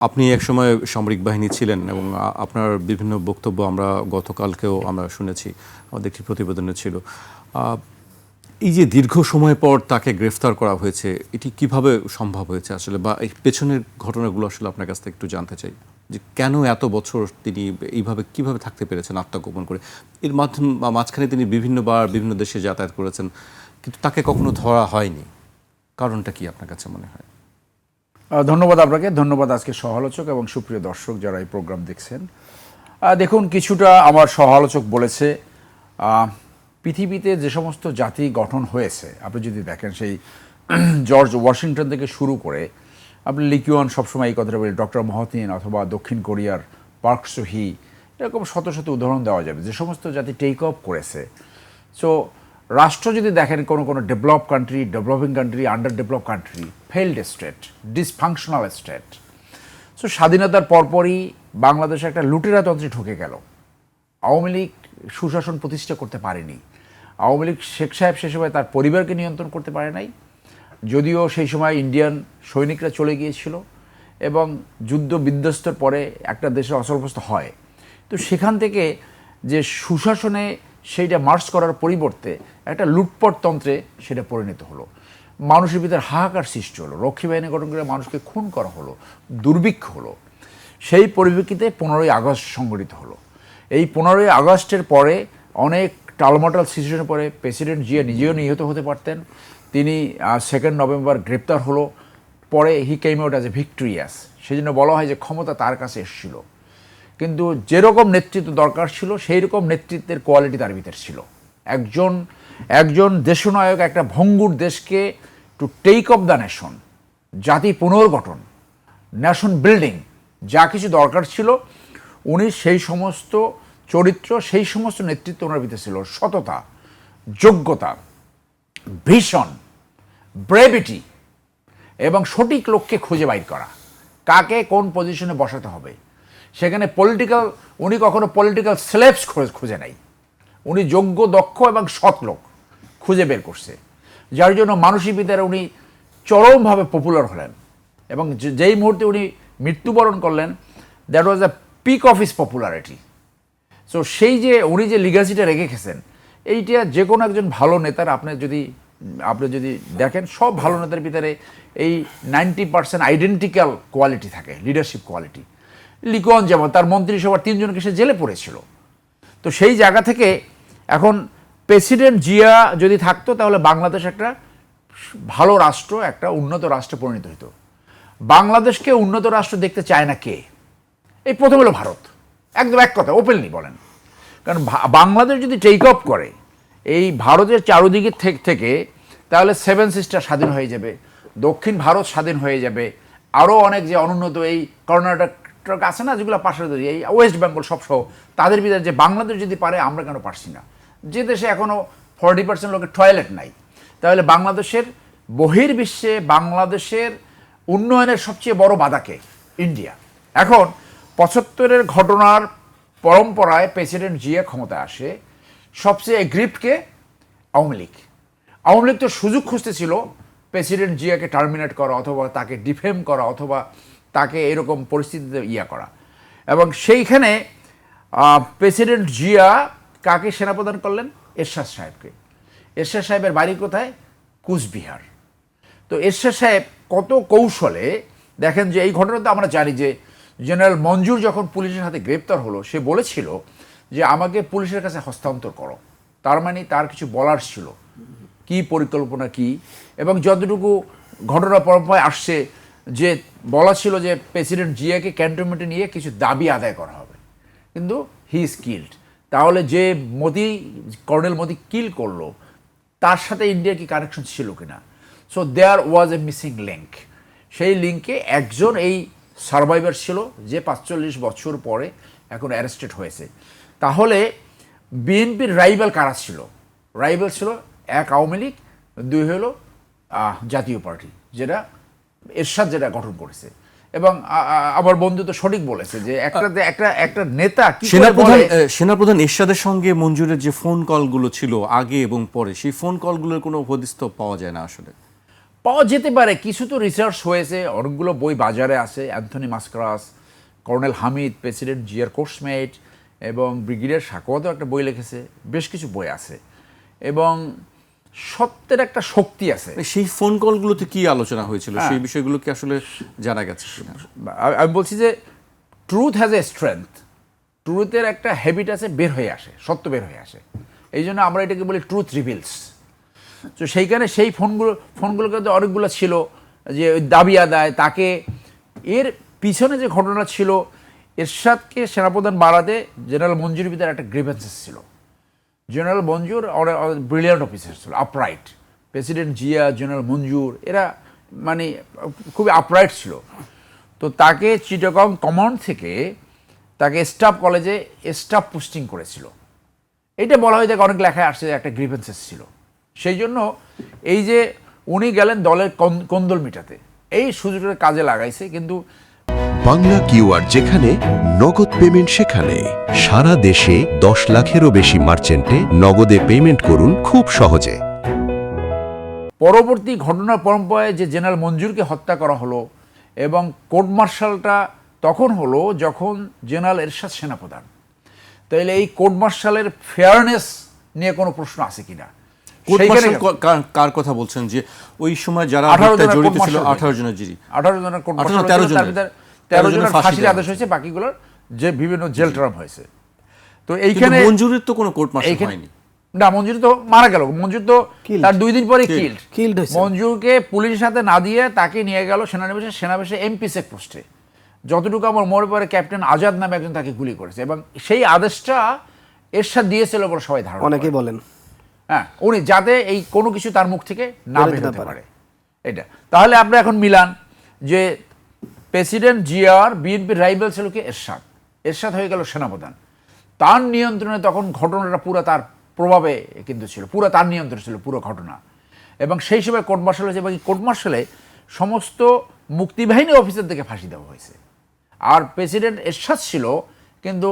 আপনি একসময় সামরিক বাহিনী ছিলেন এবং আপনার বিভিন্ন বক্তব্য আমরা গতকালকেও আমরা শুনেছি, আমাদের একটি প্রতিবেদনে ছিল। এই যে দীর্ঘ সময় পর তাকে গ্রেফতার করা হয়েছে, এটি কিভাবে সম্ভব হয়েছে আসলে, বা এই পেছনের ঘটনাগুলো আসলে আপনার কাছ থেকে একটু জানতে চাই, যে কেন এত বছর তিনি এইভাবে কিভাবে থাকতে পেরেছেন আত্মগোপন করে। এর মাঝখানে তিনি বিভিন্নবার বিভিন্ন দেশে যাতায়াত করেছেন, কিন্তু তাকে কখনো ধরা হয়নি। কারণটা কি আপনার কাছে মনে হয়? ধন্যবাদ আপনাকে, ধন্যবাদ আজকে সহালোচক এবং সুপ্রিয় দর্শক যারা এই প্রোগ্রাম দেখছেন। দেখুন, কিছুটা আমার সহালোচক বলেছে পৃথিবীতে যে সমস্ত জাতি গঠন হয়েছে, আপনি যদি দেখেন সেই জর্জ ওয়াশিংটন থেকে শুরু করে আপনি লিকিওয়ান সবসময় এই কথাটা বলি, ডক্টর মহতিন অথবা দক্ষিণ কোরিয়ার পার্ক সোহি, এরকম শত শত উদাহরণ দেওয়া যাবে যে সমস্ত জাতি টেক অফ করেছে। সো রাষ্ট্র যদি দেখেন কোনো develop country, developing country, under develop country, failed state, dysfunctional state. So স্বাধীনতার পরপরই বাংলাদেশে একটা লুটেরাতন্ত্রে ঢুকে গেল। আওয়ামী লীগ সুশাসন প্রতিষ্ঠা করতে পারেনি। আওয়ামী লীগ শেখ সাহেব সে সময় তার পরিবারকে নিয়ন্ত্রণ করতে পারে নাই, যদিও সেই সময় ইন্ডিয়ান সৈনিকরা চলে গিয়েছিল এবং যুদ্ধ বিধ্বস্তর পরে একটা দেশে অচলবস্থা হয়। তো সেখান থেকে যে সুশাসনে সেইটা মার্চ করার পরিবর্তে একটা লুটপাটতন্ত্রে সেটা পরিণত হলো। মানুষের ভিতরে হাহাকার সৃষ্টি হলো, রক্ষী বাহিনী গঠন করে মানুষকে খুন করা হলো, দুর্ভিক্ষ হলো। সেই পরিপ্রেক্ষিতে 15ই আগস্ট সংগঠিত হলো। এই 15ই আগস্টের পরে অনেক টালমাটাল সিচুয়েশনের পরে প্রেসিডেন্ট জিয়া নিজেও নিহত হতে পারতেন। তিনি 2 নভেম্বর গ্রেপ্তার হলো। পরে he came out as a victorious. সেই জন্য বলা হয় যে ক্ষমতা তার কাছে এসেছিল, কিন্তু যেরকম নেতৃত্ব দরকার ছিল সেই রকম নেতৃত্বের কোয়ালিটি তার ভিতরে ছিল। একজন দেশনায়ক একটা ভঙ্গুর দেশকে to take off the nation, জাতি পুনর্গঠন, নেশন বিল্ডিং, যা কিছু দরকার ছিল উনি সেই সমস্ত চরিত্র, সেই সমস্ত নেতৃত্ব ওনার ভিতরে ছিল। সততা, যোগ্যতা, ভিশন, ব্রেভিটি এবং সঠিক লক্ষ্যে খুঁজে বাইর করা, কাকে কোন পজিশনে বসাতে হবে। সেখানে উনি কখনো পলিটিক্যাল স্লেভস খুঁজে নাই। উনি যোগ্য, দক্ষ এবং সৎ লোক খুঁজে বের করছে, যার জন্য মানুষের ভিতরে উনি চরমভাবে পপুলার হলেন। এবং যেই মুহূর্তে উনি মৃত্যুবরণ করলেন, that was the peak of his popularity. So সেই যে উনি যে লিগাসিটা রেখে গেছেন, এইটা যে কোনো একজন ভালো নেতার আপনি যদি দেখেন, সব ভালো নেতার ভিতরে এই 90% আইডেন্টিক্যাল কোয়ালিটি থাকে, লিডারশিপ কোয়ালিটি। লিকন যেমন তার মন্ত্রিসভার 3 জনকে সে জেলে পড়েছিল। তো সেই জায়গা থেকে এখন প্রেসিডেন্ট জিয়া যদি থাকতো তাহলে বাংলাদেশ একটা ভালো রাষ্ট্র, একটা উন্নত রাষ্ট্রে পরিণত হতো। বাংলাদেশকে উন্নত রাষ্ট্র দেখতে চায় না কে? এই প্রথম হলো ভারত। একদম এক কথা ওপেনলি বলেন। কারণ বাংলাদেশ যদি টেক অফ করে এই ভারতের চারদিকে থেকে, তাহলে 7 সিস্টার স্বাধীন হয়ে যাবে, দক্ষিণ ভারত স্বাধীন হয়ে যাবে, আরও অনেক যে অনুন্নত এই কর্ণাটক আছে না, যেগুলো পাশে এই ওয়েস্ট বেঙ্গল সবসহ, তাদের ভিতরে যে বাংলাদেশ যদি পারে, আমরা কেন পারছি না? যে দেশে এখনও 40% লোকের টয়লেট নাই, তাহলে বাংলাদেশের বহির্বিশ্বে বাংলাদেশের উন্নয়নের সবচেয়ে বড় বাধাকে ইন্ডিয়া। এখন 75-এর ঘটনার পরম্পরায় প্রেসিডেন্ট জিয়া ক্ষমতায় আসে, সবচেয়ে এগ্রিভডকে আওয়ামী লীগ। আওয়ামী লীগ তো সুযোগ খুঁজতেছিল প্রেসিডেন্ট জিয়াকে টার্মিনেট করা, অথবা তাকে ডিফেম করা, অথবা তাকে এরকম পরিস্থিতিতে করা। এবং সেইখানে প্রেসিডেন্ট জিয়া কাকে সেনাপ্রদান করলেন? এরশাদ সাহেবকে। এরশাদ সাহেবের বাড়ি কোথায়? কুচবিহার। তো এরশাদ সাহেব কত কৌশলে, দেখেন যে এই ঘটনাতে আমরা জানি যে জেনারেল মঞ্জুর যখন পুলিশের হাতে গ্রেপ্তার হলো, সে বলেছিল যে আমাকে পুলিশের কাছে হস্তান্তর করো। তার মানে তার কিছু বলার ছিল, কি পরিকল্পনা কি। এবং যতটুকু ঘটনা পরম্পরায় আসছে যে বলা ছিল যে প্রেসিডেন্ট জিয়াকে ক্যান্টনমেন্টে নিয়ে কিছু দাবি আদায় করা হবে, কিন্তু হি ইজ কিল্ড। তাহলে যে কর্নেল মোদি কিল করলো, তার সাথে ইন্ডিয়ার কি কানেকশন ছিল কিনা? So there was a missing link. সেই লিঙ্কে একজন এই সার্ভাইভার ছিল, যে 45 বছর পরে এখন অ্যারেস্টেড হয়েছে। তাহলে বিএনপির রাইভাল কারা ছিল? রাইভাল ছিল 1 আওয়ামী লীগ, 2 হলো জাতীয় পার্টি, যেটা এরশাদ যেটা গঠন করেছে। এবং আমার বন্ধু তো সঠিক বলেছে যে একটা নেতা সেনাপ্রধান এরশাদের সঙ্গে মঞ্জুরের যে ফোন কলগুলো ছিল আগে এবং পরে, সেই ফোন কলগুলোর কোনো হদিস পাওয়া যায় না আসলে। পাওয়া যেতে পারে, কিছু তো রিসার্চ হয়েছে, অনেকগুলো বই বাজারে আছে। অ্যান্থনি মাস্কারাস, কর্নেল হামিদ, প্রেসিডেন্ট জিয়ার কোর্সমেট, এবং ব্রিগেডিয়ার সাকোয়াতও একটা বই লিখেছে, বেশ কিছু বই আছে, এবং সত্যের একটা শক্তি আছে। সেই ফোন কলগুলোতে কি আলোচনা হয়েছিল, সেই বিষয়গুলো কি আসলে জানা গেছে কিনা? আমি বলছি যে ট্রুথ হ্যাজ এ স্ট্রেংথ, ট্রুথের একটা হ্যাবিট আছে, বের হয়ে আসে, সত্য বের হয়ে আসে। এই জন্য আমরা এটাকে বলি ট্রুথ রিভিলস। তো সেইখানে সেই ফোনগুলোকে তো অনেকগুলো ছিল যে ওই দাবি আদায়, তাকে এর পিছনে যে ঘটনা ছিল, এরশাদকে সেনাপ্রধান বাড়াতে জেনারেল মঞ্জুরের ভিতরে একটা গ্রিভেন্সেস ছিল। জেনারেল মঞ্জুর ব্রিলিয়ান্ট অফিসার ছিল, আপরাইট। প্রেসিডেন্ট জিয়া, জেনারেল মঞ্জুর, এরা মানে খুবই আপরাইট ছিল। তো তাকে চিটাগং কমান্ড থেকে তাকে স্টাফ কলেজে স্টাফ পোস্টিং করেছিল। এটা বলা হয়, দেখে অনেক লেখায় আসছে যে একটা গ্রিভেন্সেস ছিল। সেই জন্য এই যে উনি গেলেন দলের কোন্দল মিটাতে, এই সুযোগটা কাজে লাগাইছে। কিন্তু বাংলা কিউআর যেখানে নগদ পেমেন্ট সেখানে সারা দেশে 10 লাখেরও বেশি মার্চেন্টে নগদে পেমেন্ট করুন খুব সহজে। পরবর্তী ঘটনার পরম্পরায় যে জেনারেল মঞ্জুরকে হত্যা করা হলো, এবং কোর্ট মার্শালটা তখন হলো যখন জেনারেল এরশাদ সেনাপ্রধান। তাইলে এই কোর্ট মার্শালের ফেয়ারনেস নিয়ে কোনো প্রশ্ন আছে কিনা? কোর্ট মার্শাল কার কথা বলছেন? যে ওই সময় যারা জড়িত ছিল 18 জনের জিরি, 18 জনের কোর্ট মার্শাল, 13 জনের ফাঁসির আদেশ হয়েছে, বাকিগুলোর যে বিভিন্ন জেল টার্ম হয়েছে। তো এইখানে মঞ্জুরের তো কোনো কোর্ট মার্শাল হয়নি না, মঞ্জুর তো মারা গেল। মঞ্জুর তো তার 2 দিন পরে কিল্ড হয়েছে। মঞ্জুরকে পুলিশের সাথে না দিয়ে তাকে নিয়ে গেল সেনাবেশে এমপি চেক পোস্টে। যতটুকু আমার মনে পড়ে ক্যাপ্টেন আজাদ নামে একজন তাকে গুলি করেছে, এবং সেই আদেশটা এরশাদ দিয়েছিল বলে সবাই ধারণা করে। অনেকেই বলেন হ্যাঁ, উনি যাতে এই কোনো কিছু তার মুখ থেকে না বের হতে পারে এটা। তাহলে আপনি এখন মিলান যে প্রেসিডেন্ট জিয়ার বিএনপির রাইভাল ছিল কি এরশাদ, এরশাদ হয়ে গেল সেনাপ্রধান। তার নিয়ন্ত্রণে তখন ঘটনাটা পুরো তার প্রভাবে কিন্তু ছিল, পুরো তার নিয়ন্ত্রণে ছিল পুরো ঘটনা। এবং সেই সময় কোর্ট মার্শাল হয়েছে, এবং এই কোর্ট মার্শালে সমস্ত মুক্তিবাহিনী অফিসারদেরকে ফাঁসি দেওয়া হয়েছে। আর প্রেসিডেন্ট এরশাদ ছিল কিন্তু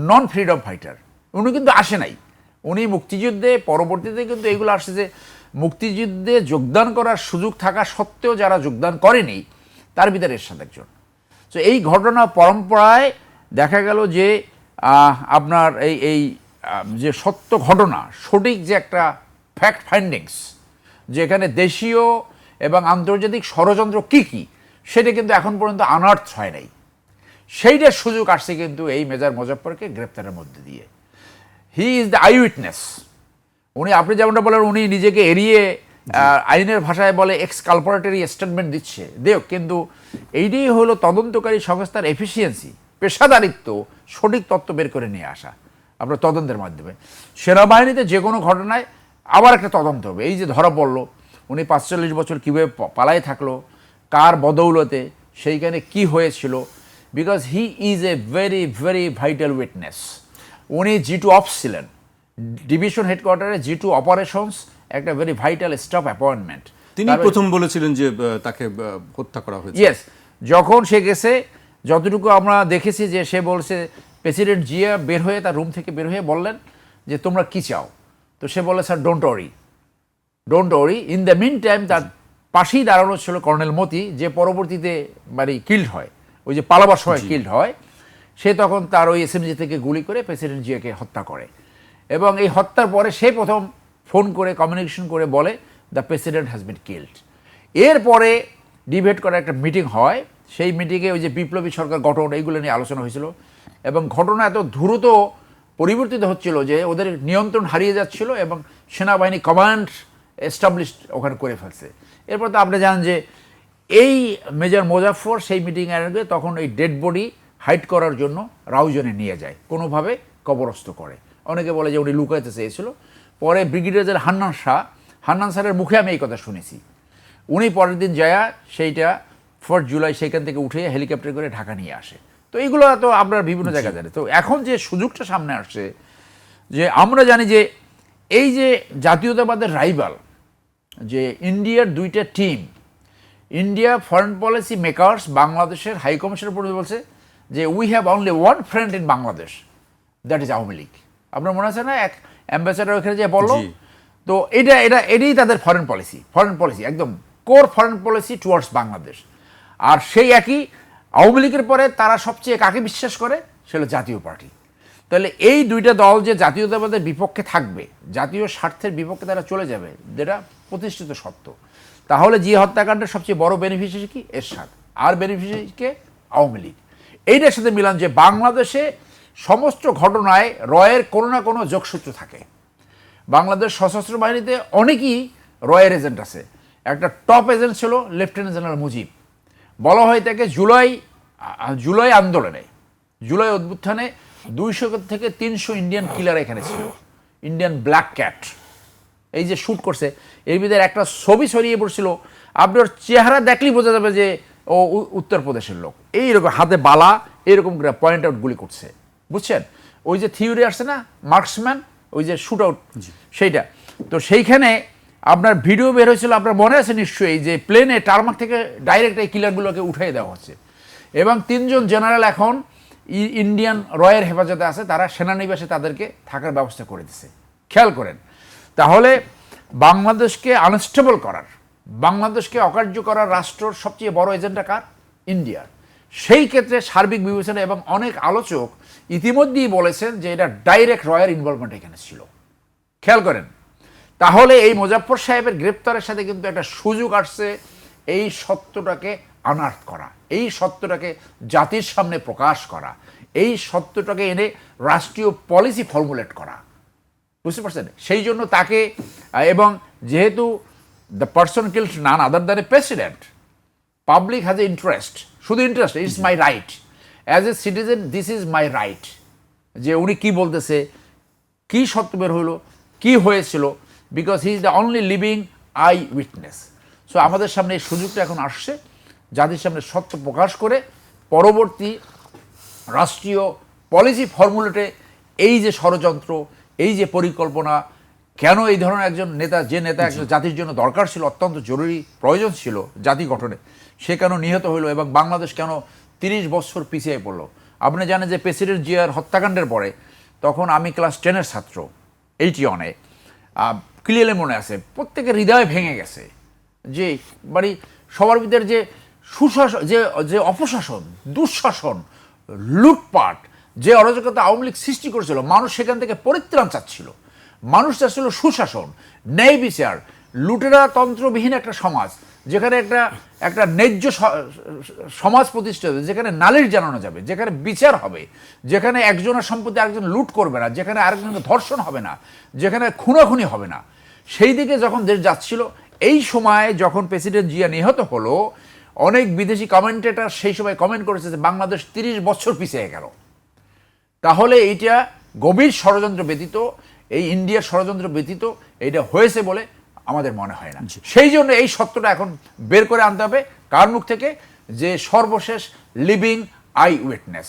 নন ফ্রিডম ফাইটার, উনি কিন্তু আসে নাই। উনি মুক্তিযুদ্ধে পরবর্তীতে কিন্তু এইগুলো আসছে যে মুক্তিযুদ্ধে যোগদান করার সুযোগ থাকা সত্ত্বেও যারা যোগদান করেনি তার ভিতরে এরশাদ একজন। তো এই ঘটনা পরম্পরায় দেখা গেল যে আপনার এই যে সত্য ঘটনা, সঠিক যে একটা ফ্যাক্ট ফাইন্ডিংস, যে এখানে দেশীয় এবং আন্তর্জাতিক ষড়যন্ত্র কী সেটা কিন্তু এখন পর্যন্ত আনার্থ হয় নাই। সেইটার সুযোগ আসছে কিন্তু এই মেজর মোজাফফরকে গ্রেপ্তারের মধ্যে দিয়ে। He is the I witness. উনি, আপনি যেমনটা বলেন, উনি নিজেকে এড়িয়ে আইনের ভাষায় বলে এক্সকালপারেটরি স্টেটমেন্ট দিচ্ছে, দেখ, কিন্তু এইটাই হলো তদন্তকারী সংস্থার এফিসিয়েন্সি, পেশাদারিত্ব, সঠিক তথ্য বের করে নিয়ে আসা আপনার তদন্তের মাধ্যমে। সেনাবাহিনীতে যে কোনো ঘটনায় আবার একটা তদন্ত হবে। এই যে ধরা পড়লো উনি 45 বছর কীভাবে পালায় থাকলো, কার বদৌলতে, সেইখানে কি হয়েছিল, because he is a very very vital witness. উনি G2 অপস ছিলেন, ডিভিশন হেডকোয়ার্টারে G2 অপারেশনস একটা ভেরি ভাইটাল স্টাফ অ্যাপয়েন্টমেন্ট। তিনি প্রথম বলেছিলেন যে তাকে হত্যা করা হয়েছে। ইয়েস, যখন সে গেছে, যতটুকু আমরা দেখেছি যে সে বলছে, প্রেসিডেন্ট জিয়া বের হয়ে তার রুম থেকে বের হয়ে বললেন যে তোমরা কি চাও? তো সে বলে, sir don't worry. In the mean time তার পাশেই দাঁড়ানো ছিল কর্নেল মতি, যে পরবর্তীতে মানে কিল্ড হয়, ওই যে পালাবার সময় কিল্ড হয়। সে তখন তার ওই এসএমজি থেকে গুলি করে প্রেসিডেন্ট জিয়াকে হত্যা করে, এবং এই হত্যার পরে সে প্রথম ফোন করে কমিউনিকেশন করে বলে the president has been killed. এরপরে ডিবেট করার একটা মিটিং হয়, সেই মিটিংয়ে ওই যে বিপ্লবী সরকার গঠন, এইগুলো নিয়ে আলোচনা হয়েছিল, এবং ঘটনা এত দ্রুত পরিবর্তিত হচ্ছিল যে ওদের নিয়ন্ত্রণ হারিয়ে যাচ্ছিল, এবং সেনাবাহিনী কমান্ড এস্টাবলিশড ওখানে করে ফেলছে। এরপর তো আপনি জানেন যে এই মেজর মোজাফফর সেই মিটিং অ্যারেঞ্জ, তখন ওই ডেড বডি হাইড করার জন্য রাউজনে নিয়ে যায়, কোনোভাবে কবরস্থ করে। অনেকে বলে যে উনি লুকাইতে চেয়েছিল। পরে ব্রিগেডিয়ার হান্নান স্যারের মুখে আমি এই কথা শুনেছি। উনি পরের দিন যায় সেইটা 4 জুলাই সেইখান থেকে উঠে হেলিকপ্টার করে ঢাকা নিয়ে আসে। তো এইগুলো তো আপনার বিভিন্ন জায়গায় জানে। তো এখন যে সুযোগটা সামনে আসছে, যে আমরা জানি যে এই যে জাতীয়তাবাদের রাইভাল, যে ইন্ডিয়ার 2টা team, India foreign policy makers বাংলাদেশের হাই কমিশনের পরে বলছে যে we have only one friend in Bangladesh, that is Awami League. আপনার মনে আছে না, এক অ্যাম্বাসেডার ওখানে যে বললো? তো এটাই তাদের ফরেন পলিসি একদম core foreign policy towards Bangladesh. আর সেই একই আওয়ামী লীগের পরে তারা সবচেয়ে কাকে বিশ্বাস করে, সেটা জাতীয় পার্টি। তাহলে এই দুইটা দল যে জাতীয়তাবাদের বিপক্ষে থাকবে, জাতীয় স্বার্থের বিপক্ষে তারা চলে যাবে, যেটা প্রতিষ্ঠিত সত্য। তাহলে জিয়া হত্যাকাণ্ডের সবচেয়ে বড় বেনিফিশিয়ারি কি? এরশাদ। আর বেনিফিশিয়ারিকে আওয়ামী লীগ। এইটার সাথে মিলান যে বাংলাদেশে সমস্ত ঘটনায় রয়ের কোনো না কোনো যোগসূত্র থাকে। বাংলাদেশ সশস্ত্র বাহিনীতে অনেকেই রয়ের এজেন্ট আছে। একটা টপ এজেন্ট ছিল লেফটেন্যান্ট জেনারেল মুজিব। বলা হয় তাকে জুলাই আন্দোলনে, জুলাই অভ্যুত্থানে 200 থেকে 300 ইন্ডিয়ান কিলার এখানে ছিল, ইন্ডিয়ান ব্ল্যাক ক্যাট। এই যে শ্যুট করছে, এর ভিতরে একটা ছবি ছড়িয়ে পড়ছিল, আপনার চেহারা দেখলেই বোঝা যাবে যে ও উত্তরপ্রদেশের লোক। এইরকম হাতে বালা, এরকম করে পয়েন্ট আউট গুলি করছে, বুঝছেন? ওই যে থিওরি আসছে না, মার্কসম্যান, ওই যে শ্যুট আউট, সেইটা। তো সেইখানে আপনার ভিডিও বের হয়েছিল, আপনার মনে আছে নিশ্চয়ই, যে প্লেনে টারমাক থেকে ডাইরেক্ট এই কিলারগুলোকে উঠাই দেওয়া হচ্ছে। এবং 3 জন জেনারেল এখন ইন্ডিয়ান রয়ের হেফাজতে আছে, তারা সেনানিবাসে তাদেরকে থাকার ব্যবস্থা করে দিছে। খেয়াল করেন, তাহলে বাংলাদেশকে আনস্টেবল করার, বাংলাদেশকে অকার্য করার রাষ্ট্রর সবচেয়ে বড় এজেন্ডা কার? ইন্ডিয়ার। সেই ক্ষেত্রে সার্বিক বিবেচনা এবং অনেক আলোচক ইতিমধ্যেই বলেছেন যে এটা ডাইরেক্ট রয়ের ইনভলভমেন্ট এখানে ছিল। খেয়াল করেন, তাহলে এই মোজাফফর সাহেবের গ্রেপ্তারের সাথে কিন্তু একটা সুযোগ আসছে এই সত্যটাকে আনার্থ করা, এই সত্যটাকে জাতির সামনে প্রকাশ করা, এই সত্যটাকে এনে রাষ্ট্রীয় পলিসি ফর্মুলেট করা, বুঝতে পারছেন? সেই জন্য তাকে, এবং যেহেতু the person killed none other than a president, public has a interest, শুধু interest, it's my right as a citizen, this is my right, যে উনি কি বলতেছে, কি সত্য বের হইল, কি হয়েছিল, because he is the only living I witness. So আমাদের সামনে এই সুযোগটা এখন আসছে, জাতির সামনে সত্য প্রকাশ করে পরবর্তী রাষ্ট্রীয় পলিসি ফর্মুলেটে এই যে ষড়যন্ত্র, এই যে পরিকল্পনা, কেন এই ধরনের একজন নেতা, যে নেতা একজন জাতির জন্য দরকার ছিল, অত্যন্ত জরুরি প্রয়োজন ছিল জাতি গঠনে, সে কেন নিহত হইল এবং বাংলাদেশ কেন 30 বছর পিছিয়ে পড়ল। আপনি জানেন যে প্রেসিডেন্ট জিয়ার হত্যাকাণ্ডের পরে, তখন আমি ক্লাস 10-এর ছাত্র, 81-এ, ক্লিয়ারলি মনে আছে, প্রত্যেকের হৃদয় ভেঙে গেছে যে মানে সবার ভিতরে যে সুশাসন, যে অপশাসন, দুঃশাসন, লুটপাট, যে অরাজকতা আওয়ামী লীগ সৃষ্টি করেছিল, মানুষ সেখান থেকে পরিত্রাণ চাচ্ছিল। মানুষ চাচ্ছিল সুশাসন, ন্যায় বিচার, লুটেরা তন্ত্রবিহীন একটা সমাজ, যেখানে একটা ন্যায্য সমাজ প্রতিষ্ঠিত, যেখানে নালিশ জানানো যাবে, যেখানে বিচার হবে, যেখানে একজনের সম্পত্তি আরেকজন লুট করবে না, যেখানে আরেকজনকে ধর্ষণ হবে না, যেখানে খুনাখুনি হবে না, সেই দিকে যখন দেশ যাচ্ছিল, এই সময় যখন প্রেসিডেন্ট জিয়া নিহত হলো, অনেক বিদেশি কমেন্টেটর সেই সময় কমেন্ট করেছে যে বাংলাদেশ 30 বছর পিছিয়ে গেল। তাহলে এইটা গভীর ষড়যন্ত্র ব্যতীত, এই ইন্ডিয়ার ষড়যন্ত্র ব্যতীত এইটা হয়েছে বলে আমাদের মনে হয় না। সেই জন্য এই সত্যটা এখন বের করে আনতে হবে কার মুখ থেকে? যে সর্বশেষ লিভিং আই উইটনেস।